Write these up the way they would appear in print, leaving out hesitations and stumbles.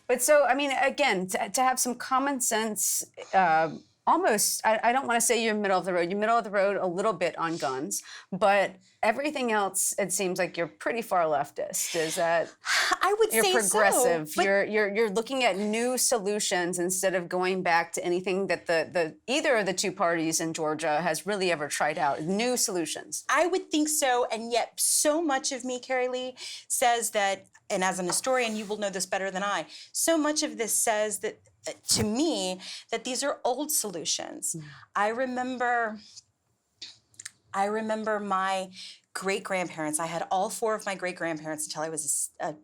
But so, I mean, again, to have some common sense, almost, I don't want to say you're middle of the road. You're middle of the road a little bit on guns, but everything else, it seems like you're pretty far leftist. Is that? I would You're say progressive. so. But You're looking at new solutions instead of going back to anything that the either of the two parties in Georgia has really ever tried out. New solutions. I would think so, and yet so much of me, Carrie Lee, says that, and as an historian, you will know this better than I, so much of this says that, to me, that these are old solutions. I remember my great-grandparents. I had all four of my great-grandparents until I was a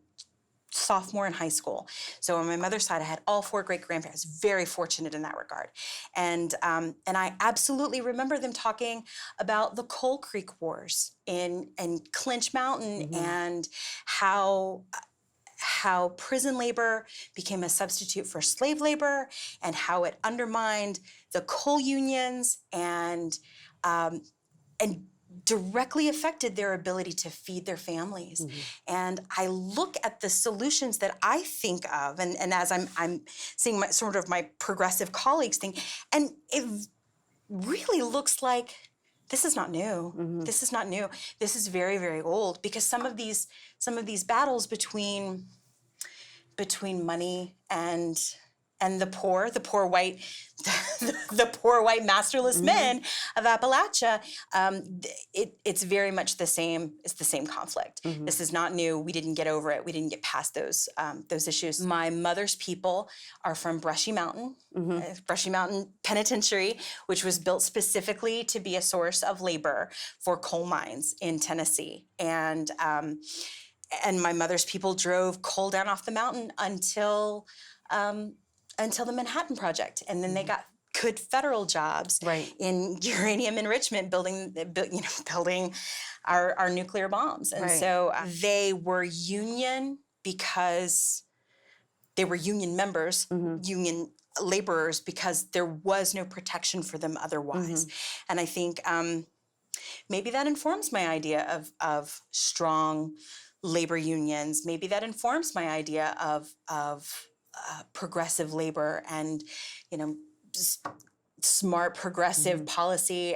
sophomore in high school. So on my mother's side, I had all four great-grandparents. Very fortunate in that regard. And I absolutely remember them talking about the Coal Creek Wars in Clinch Mountain and how prison labor became a substitute for slave labor and how it undermined the coal unions and directly affected their ability to feed their families. And I look at the solutions that I think of, and as I'm seeing my progressive colleagues think, and it really looks like this is not new. This is not new. This is very, very old, because some of these battles between money and the poor white the poor white masterless men of Appalachia, it's very much the same. It's the same conflict. This is not new. We didn't get over it. We didn't get past those issues. My mother's people are from Brushy Mountain, Brushy Mountain Penitentiary, which was built specifically to be a source of labor for coal mines in Tennessee. And my mother's people drove coal down off the mountain until the Manhattan Project, and then they got good federal jobs in uranium enrichment, building our nuclear bombs. And so they were union because they were union members, union laborers, because there was no protection for them otherwise. And I think maybe that informs my idea of strong labor unions. Maybe that informs my idea of progressive labor and, smart progressive policy.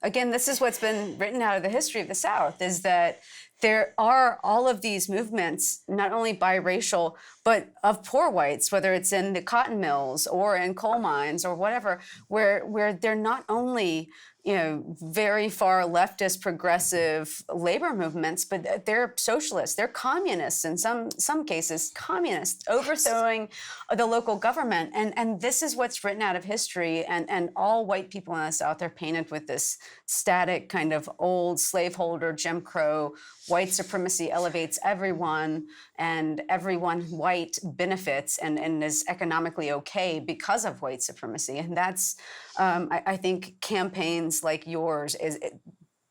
Again, this is what's been written out of the history of the South, is that there are all of these movements, not only biracial, but of poor whites, whether it's in the cotton mills or in coal mines or whatever, where they're not only very far leftist progressive labor movements, but they're socialists, they're communists in some cases, communists overthrowing the local government. And this is what's written out of history. And all white people in the South are painted with this static kind of old slaveholder, Jim Crow, white supremacy elevates everyone, and everyone white benefits and is economically okay because of white supremacy. And that's, I think, campaigns like yours,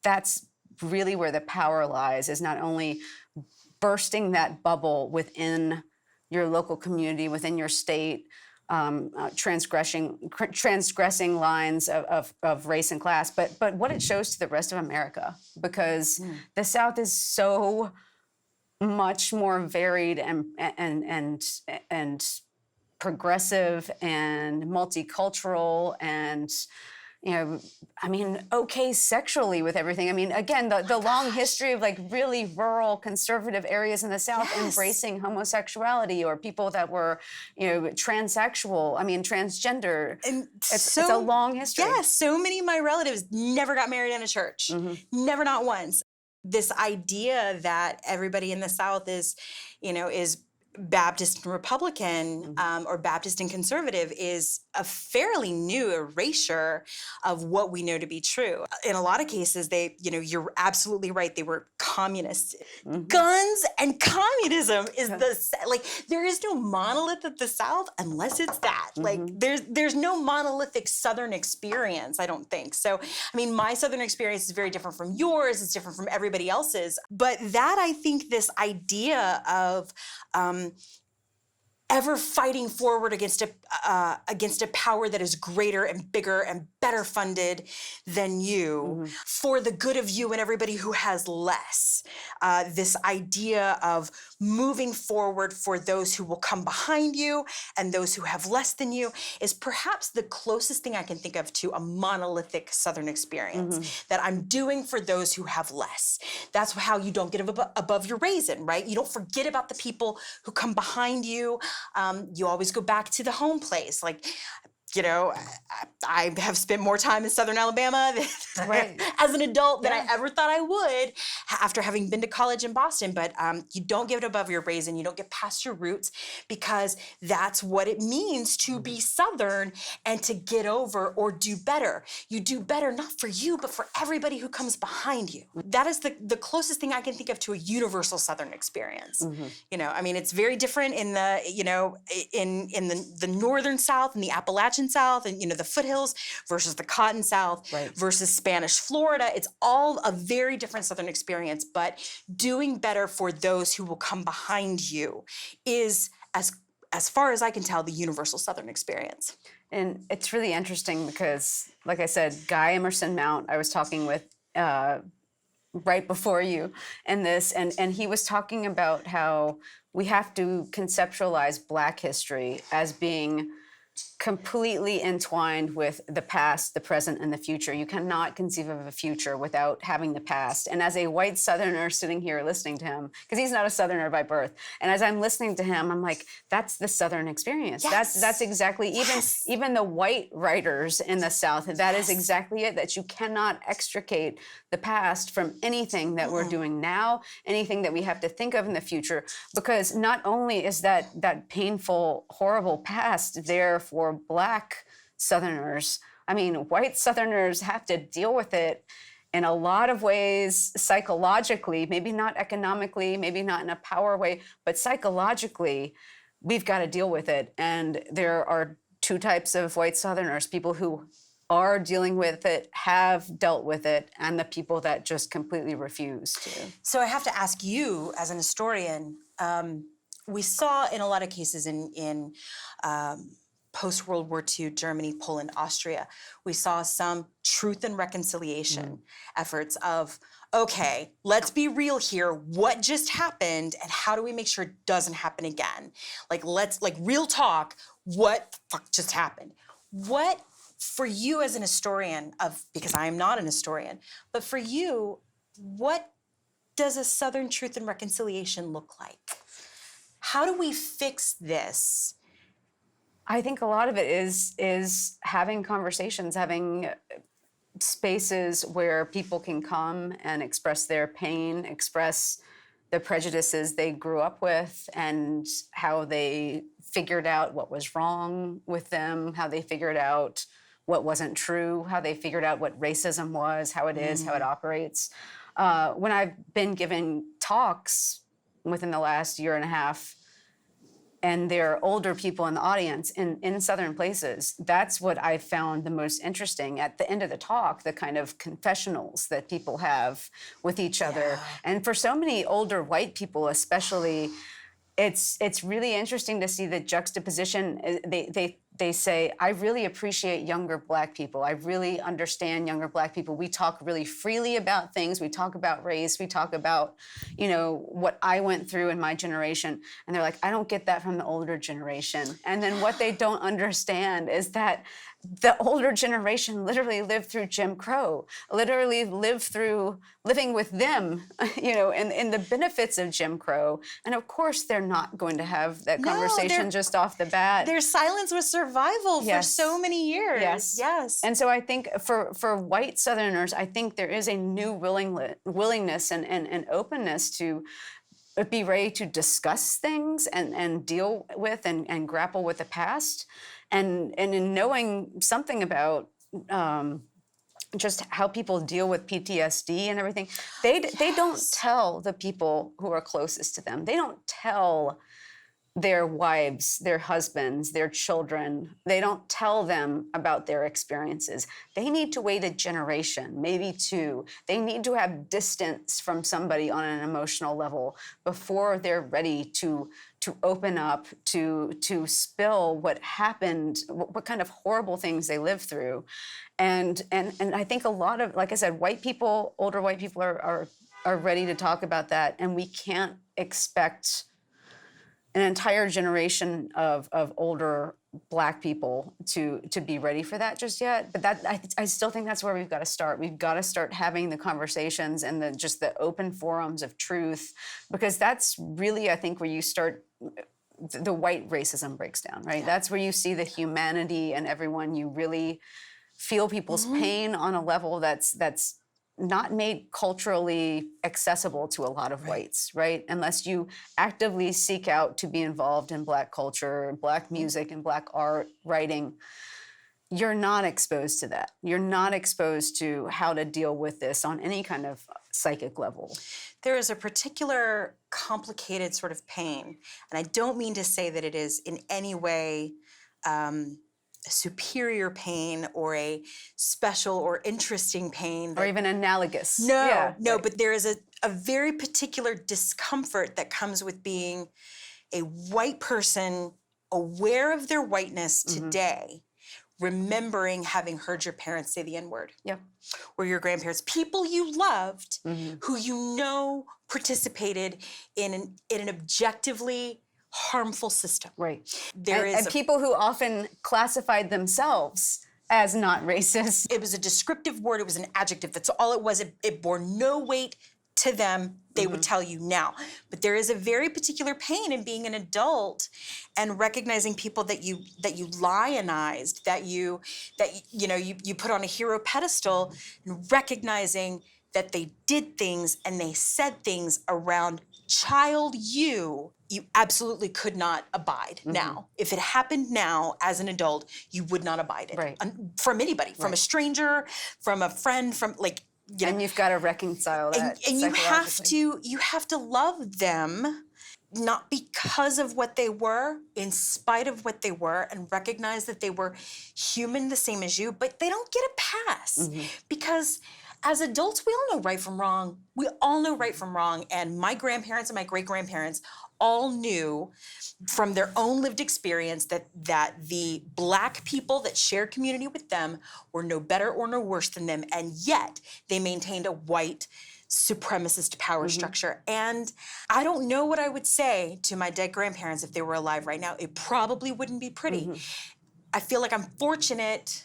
that's really where the power lies, is not only bursting that bubble within your local community, within your state, transgressing lines of race and class, but what it shows to the rest of America, because the South is so much more varied and progressive and multicultural and okay sexually with everything. I mean, again, the long history of really rural conservative areas in the South embracing homosexuality, or people that were, transsexual, transgender. And it's a long history. Yes, so many of my relatives never got married in a church. Never, not once. This idea that everybody in the South is Baptist and Republican, or Baptist and conservative, is a fairly new erasure of what we know to be true. In a lot of cases, you're absolutely right, they were communists. Guns and communism is there is no monolith of the South unless it's that. There's no monolithic Southern experience, I don't think. So, my Southern experience is very different from yours, it's different from everybody else's. But that, I think, this idea of ever fighting forward against a power that is greater and bigger and better funded than you for the good of you and everybody who has less. This idea of moving forward for those who will come behind you and those who have less than you is perhaps the closest thing I can think of to a monolithic Southern experience that I'm doing for those who have less. That's how you don't get above your raisin, right? You don't forget about the people who come behind you. You always go back to the home place. Like, you know, I have spent more time in Southern Alabama as an adult than I ever thought I would after having been to college in Boston. But you don't get above your raisin. You don't get past your roots, because that's what it means to be Southern and to get over or do better. You do better not for you, but for everybody who comes behind you. That is the closest thing I can think of to a universal Southern experience. You know, I mean, it's very different in the, you know, in the northern South and the Appalachian South and, you know, the foothills versus the Cotton South versus Spanish Florida. It's all a very different Southern experience, but doing better for those who will come behind you is, as far as I can tell, the universal Southern experience. And it's really interesting because, like I said, Guy Emerson Mount, I was talking with right before you and this, and he was talking about how we have to conceptualize Black history as being completely entwined with the past, the present, and the future. You cannot conceive of a future without having the past. And as a white Southerner sitting here listening to him, because he's not a Southerner by birth, and as I'm listening to him, I'm like, that's the Southern experience. That's exactly, even the white writers in the South, that is exactly it, that you cannot extricate the past from anything that we're doing now, anything that we have to think of in the future, because not only is that painful, horrible past there for Black Southerners, I mean, white Southerners have to deal with it in a lot of ways psychologically, maybe not economically, maybe not in a power way, but psychologically, we've got to deal with it. And there are two types of white Southerners: people who are dealing with it, have dealt with it, and the people that just completely refuse to. So I have to ask you, as an historian, we saw in a lot of cases in post-World War II Germany, Poland, Austria, we saw some truth and reconciliation efforts of, okay, let's be real here. What just happened, and how do we make sure it doesn't happen again? Like, real talk, what the fuck just happened? What, for you as an historian because I am not an historian, but for you, what does a Southern truth and reconciliation look like? How do we fix this? I think a lot of it is having conversations, having spaces where people can come and express their pain, express the prejudices they grew up with, and how they figured out what was wrong with them, how they figured out what wasn't true, how they figured out what racism was, how it is, how it operates. When I've been giving talks within the last year and a half, and there are older people in the audience in Southern places, that's what I found the most interesting. At the end of the talk, the kind of confessionals that people have with each other. And for so many older white people especially, it's really interesting to see the juxtaposition. They say, I really appreciate younger Black people. I really understand younger Black people. We talk really freely about things. We talk about race. We talk about, you know, what I went through in my generation. And they're like, I don't get that from the older generation. And then what they don't understand is that the older generation literally lived through Jim Crow, literally living with them, you know, and the benefits of Jim Crow. And of course, they're not going to have that conversation just off the bat. Their silence was survival for so many years. Yes. And so I think for white Southerners, I think there is a new willingness and openness to be ready to discuss things and deal with and grapple with the past. And in knowing something about just how people deal with PTSD and everything, they don't tell the people who are closest to them. They don't tell their wives, their husbands, their children. They don't tell them about their experiences. They need to wait a generation, maybe two. They need to have distance from somebody on an emotional level before they're ready to open up, to spill what happened, what kind of horrible things they lived through. And I think a lot of, like I said, white people, older white people are ready to talk about that, and we can't expect an entire generation of older Black people to be ready for that just yet. But I still think that's where we've got to start. We've got to start having the conversations and the open forums of truth, because that's really, I think, where you start, the white racism breaks down, right? Yeah. That's where you see the humanity in everyone. You really feel people's pain on a level that's not made culturally accessible to a lot of whites, right? Unless you actively seek out to be involved in Black culture, Black music, and Black art, writing, you're not exposed to that. You're not exposed to how to deal with this on any kind of psychic level. There is a particular complicated sort of pain, and I don't mean to say that it is in any way a superior pain or a special or interesting pain. Or even analogous. No, yeah, no, right. But there is a very particular discomfort that comes with being a white person aware of their whiteness today, remembering having heard your parents say the N-word. Yep. Or your grandparents, people you loved, who you know participated in an objectively harmful system. Right. And people who often classified themselves as not racist. It was a descriptive word. It was an adjective. That's all it was. It bore no weight to them. They would tell you now. But there is a very particular pain in being an adult and recognizing people that you lionized, that you put on a hero pedestal, and recognizing that they did things and they said things around child you absolutely could not abide now. If it happened now as an adult, you would not abide it. Right. From anybody, from a stranger, from a friend, from like, you know. And you've got to reconcile that. And you have to love them, not because of what they were, in spite of what they were, and recognize that they were human the same as you, but they don't get a pass. Because as adults, we all know right from wrong. We all know right from wrong. And my grandparents and my great-grandparents all knew from their own lived experience that the Black people that shared community with them were no better or no worse than them. And yet they maintained a white supremacist power structure. And I don't know what I would say to my dead grandparents if they were alive right now. It probably wouldn't be pretty. I feel like I'm fortunate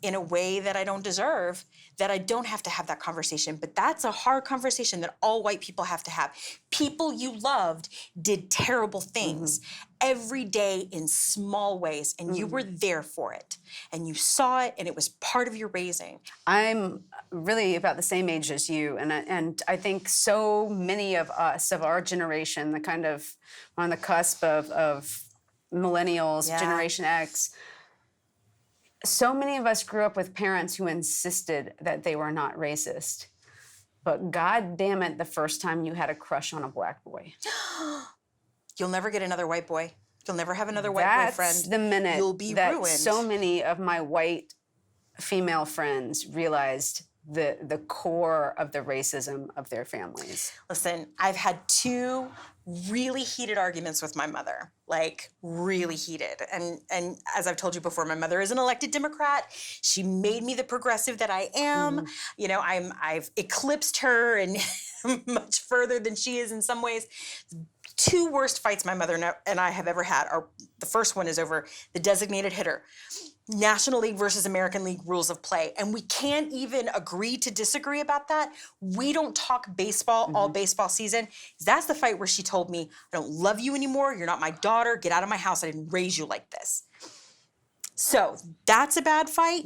in a way that I don't deserve, that I don't have to have that conversation. But that's a hard conversation that all white people have to have. People you loved did terrible things every day in small ways, and you were there for it. And you saw it, and it was part of your raising. I'm really about the same age as you, and I think so many of us, of our generation, the kind of on the cusp of millennials, Generation X, so many of us grew up with parents who insisted that they were not racist. But God damn it, the first time you had a crush on a Black boy. You'll never get another white boy. You'll never have another white boyfriend. That's the minute you'll be that ruined. So many of my white female friends realized the core of the racism of their families. Listen, I've had 2 really heated arguments with my mother, like really heated. And as I've told you before, my mother is an elected Democrat. She made me the progressive that I am. You know, I've eclipsed her and much further than she is in some ways. 2 worst fights my mother and I have ever had are, the first one is over the designated hitter. National League versus American League rules of play. And we can't even agree to disagree about that. We don't talk baseball all baseball season. That's the fight where she told me, I don't love you anymore. You're not my daughter. Get out of my house. I didn't raise you like this. So that's a bad fight.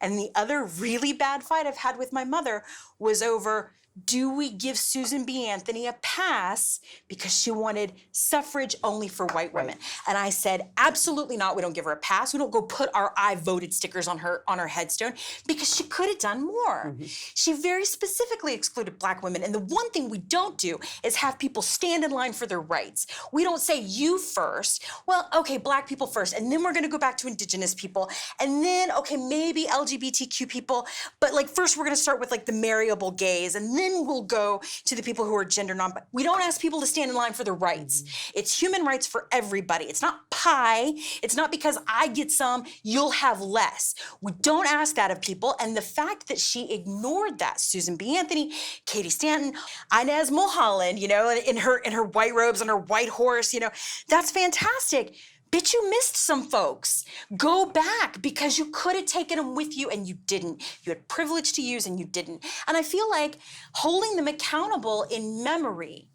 And the other really bad fight I've had with my mother was over do we give Susan B. Anthony a pass because she wanted suffrage only for white women? And I said, absolutely not. We don't give her a pass. We don't go put our I voted stickers on her headstone, because she could have done more. She very specifically excluded black women. And the one thing we don't do is have people stand in line for their rights. We don't say you first. Well, okay, black people first, and then we're gonna go back to indigenous people, and then, okay, maybe LGBTQ people, but like first we're gonna start with like the marriable gays, and then we'll go to the people who are gender non. We don't ask people to stand in line for their rights. It's human rights for everybody. It's not pie. It's not because I get some, you'll have less. We don't ask that of people, and the fact that she ignored that, Susan B. Anthony, Katie Stanton, Inez Mulholland, you know, in her white robes on her white horse, you know, that's fantastic. Bitch, you missed some folks. Go back, because you could have taken them with you and you didn't. You had privilege to use and you didn't. And I feel like holding them accountable in memory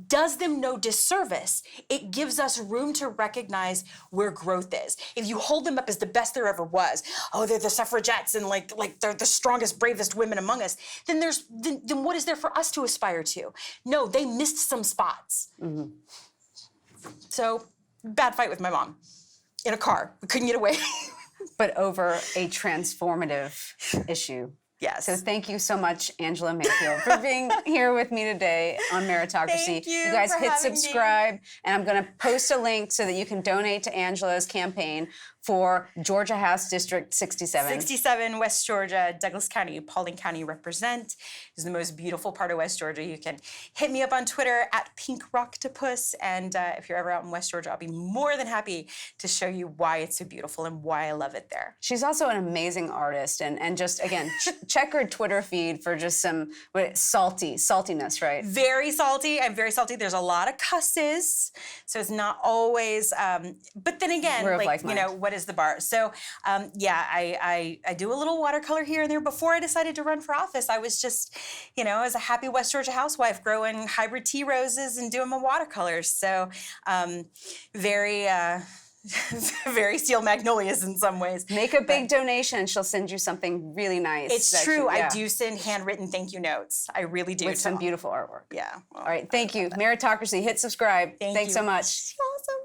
does them no disservice. It gives us room to recognize where growth is. If you hold them up as the best there ever was, oh, they're the suffragettes and like they're the strongest, bravest women among us, then then what is there for us to aspire to? No, they missed some spots. So, bad fight with my mom in a car. We couldn't get away. But over a transformative issue. Yes. So thank you so much, Angela Mayfield, for being here with me today on Meritocracy. Thank you guys for hit having me. subscribe, and I'm going to post a link so that you can donate to Angela's campaign for Georgia House District 67. 67, West Georgia, Douglas County, Paulding County represent. Is the most beautiful part of West Georgia. You can hit me up on Twitter at PinkRocktopus, and if you're ever out in West Georgia, I'll be more than happy to show you why it's so beautiful and why I love it there. She's also an amazing artist, and just, again, check her Twitter feed for just some saltiness, right? Very salty. I'm very salty. There's a lot of cusses, so it's not always. But then again, We're of like, like you mind. know, what is the bar? So yeah, I do a little watercolor here and there. Before I decided to run for office, I was just, you know, as a happy West Georgia housewife, growing hybrid tea roses and doing my watercolors. So very. Very steel magnolias in some ways. Make a big donation, and she'll send you something really nice. It's that true. yeah, I do send handwritten thank you notes. I really do. with some beautiful artwork. Yeah. All right, thank you. Meritocracy, hit subscribe. Thanks you. so much. Awesome.